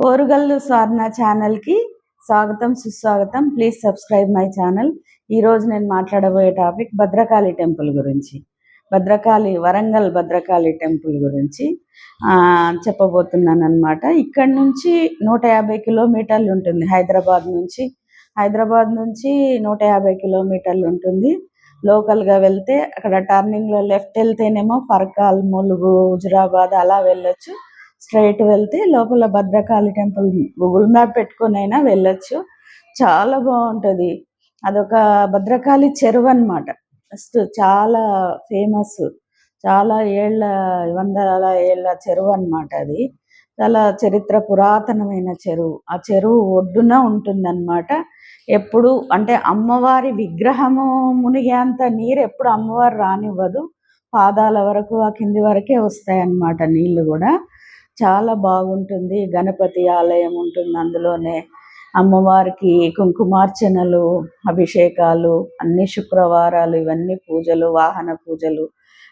ఓరుగల్లు స్వర్ణ ఛానల్కి స్వాగతం సుస్వాగతం. Please subscribe my channel. ఈరోజు నేను మాట్లాడబోయే టాపిక్ భద్రకాళి టెంపుల్ గురించి, వరంగల్ భద్రకాళి టెంపుల్ గురించి చెప్పబోతున్నాను అనమాట. ఇక్కడ నుంచి 150 కిలోమీటర్లు ఉంటుంది. హైదరాబాద్ నుంచి 150 కిలోమీటర్లు ఉంటుంది. లోకల్గా వెళ్తే అక్కడ టర్నింగ్లో లెఫ్ట్ వెళ్తేనేమో పరకాల్, ములుగు, హుజురాబాద్ అలా వెళ్ళొచ్చు. స్ట్రైట్ వెళ్తే లోపల భద్రకాళి టెంపుల్ గూగుల్ మ్యాప్ పెట్టుకొని అయినా వెళ్ళొచ్చు. చాలా బాగుంటుంది. అదొక భద్రకాళి చెరువు అన్నమాట. ఫస్ట్ చాలా ఫేమస్, చాలా వందల ఏళ్ళ చెరువు అన్నమాట. అది చాలా చరిత్ర పురాతనమైన చెరువు. ఆ చెరువు ఒడ్డున ఉంటుందన్నమాట. ఎప్పుడు అంటే అమ్మవారి విగ్రహము మునిగేంత నీరు ఎప్పుడు అమ్మవారు రానివ్వదు. పాదాల వరకు, ఆ కింది వరకే వస్తాయన్నమాట నీళ్ళు కూడా. చాలా బాగుంటుంది. గణపతి ఆలయం ఉంటుంది అందులోనే. అమ్మవారికి కుంకుమార్చనలు, అభిషేకాలు, అన్ని శుక్రవారాలు ఇవన్నీ పూజలు, వాహన పూజలు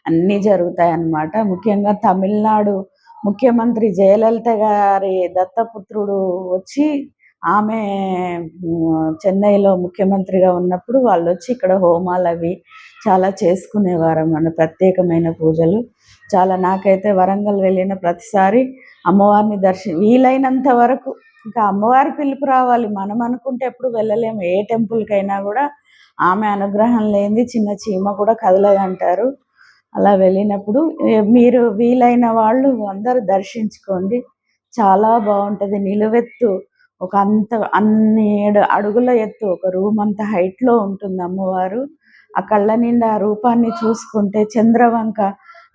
అన్నీ జరుగుతాయి అన్నమాట. ముఖ్యంగా తమిళనాడు ముఖ్యమంత్రి జయలలిత గారి దత్తపుత్రుడు వచ్చి, ఆమె చెన్నైలో ముఖ్యమంత్రిగా ఉన్నప్పుడు వాళ్ళు వచ్చి ఇక్కడ హోమాలు అవి చాలా చేసుకునేవారు అన్నమాట. ప్రత్యేకమైన పూజలు చాలా. నాకైతే వరంగల్ వెళ్ళిన ప్రతిసారి అమ్మవారిని వీలైనంత వరకు, ఇంకా అమ్మవారి పిలుపు రావాలి. మనం అనుకుంటే ఎప్పుడు వెళ్ళలేము. ఏ టెంపుల్కైనా కూడా ఆమె అనుగ్రహం లేనిది చిన్న చీమ కూడా కదలదంటారు. అలా వెళ్ళినప్పుడు మీరు వీలైన వాళ్ళు అందరూ దర్శించుకోండి. చాలా బాగుంటుంది. నిలువెత్తు ఒక అన్ని 7 అడుగుల ఎత్తు, ఒక రూమ్ అంత హైట్లో ఉంటుంది అమ్మవారు. ఆ కళ్ళ నిండా ఆ రూపాన్ని చూసుకుంటే చంద్రవంక,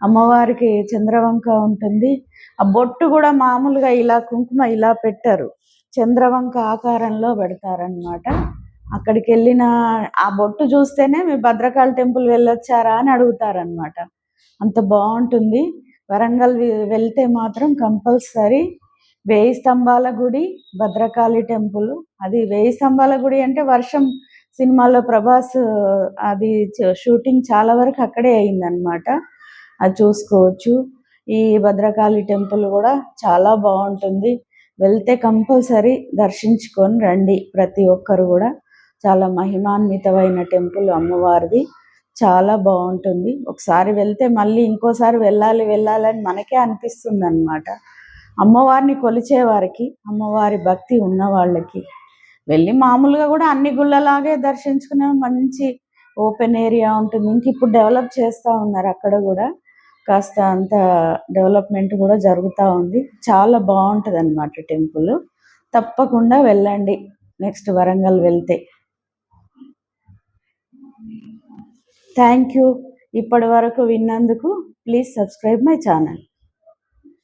అమ్మవారికి చంద్రవంక ఉంటుంది. ఆ బొట్టు కూడా మామూలుగా ఇలా కుంకుమ ఇలా పెట్టారు, చంద్రవంక ఆకారంలో పెడతారనమాట. అక్కడికి వెళ్ళిన ఆ బొట్టు చూస్తేనే మీ భద్రకాళి టెంపుల్ వెళ్ళొచ్చారా అని అడుగుతారనమాట. అంత బాగుంటుంది. వరంగల్ వెళ్తే మాత్రం కంపల్సరీ 1000 స్తంభాల గుడి, భద్రకాళి టెంపుల్. అది 1000 స్తంభాల గుడి అంటే వర్షం సినిమాలో ప్రభాస్ అది షూటింగ్ చాలా వరకు అక్కడే అయిందనమాట. అది చూసుకోవచ్చు. ఈ భద్రకాళి టెంపుల్ కూడా చాలా బాగుంటుంది. వెళ్తే కంపల్సరీ దర్శించుకొని రండి ప్రతి ఒక్కరు కూడా. చాలా మహిమాన్వితమైన టెంపుల్ అమ్మవారిది. చాలా బాగుంటుంది. ఒకసారి వెళ్తే మళ్ళీ ఇంకోసారి వెళ్ళాలని మనకే అనిపిస్తుంది అన్నమాట. అమ్మవారిని కొలిచేవారికి, అమ్మవారి భక్తి ఉన్న వాళ్ళకి వెళ్ళి మామూలుగా కూడా అన్ని గుళ్ళలాగే దర్శించుకునే మంచి ఓపెన్ ఏరియా ఉంటుంది. ఇంక ఇప్పుడు డెవలప్ చేస్తూ ఉన్నారు. అక్కడ కూడా కాస్త అంత డెవలప్మెంట్ కూడా జరుగుతూ ఉంది. చాలా బాగుంటుంది అన్నమాట టెంపుల్. తప్పకుండా వెళ్ళండి నెక్స్ట్ వరంగల్ వెళ్తే. Thank you. ఇప్పటి వరకు విన్నందుకు ప్లీజ్ సబ్స్క్రైబ్ మై ఛానల్.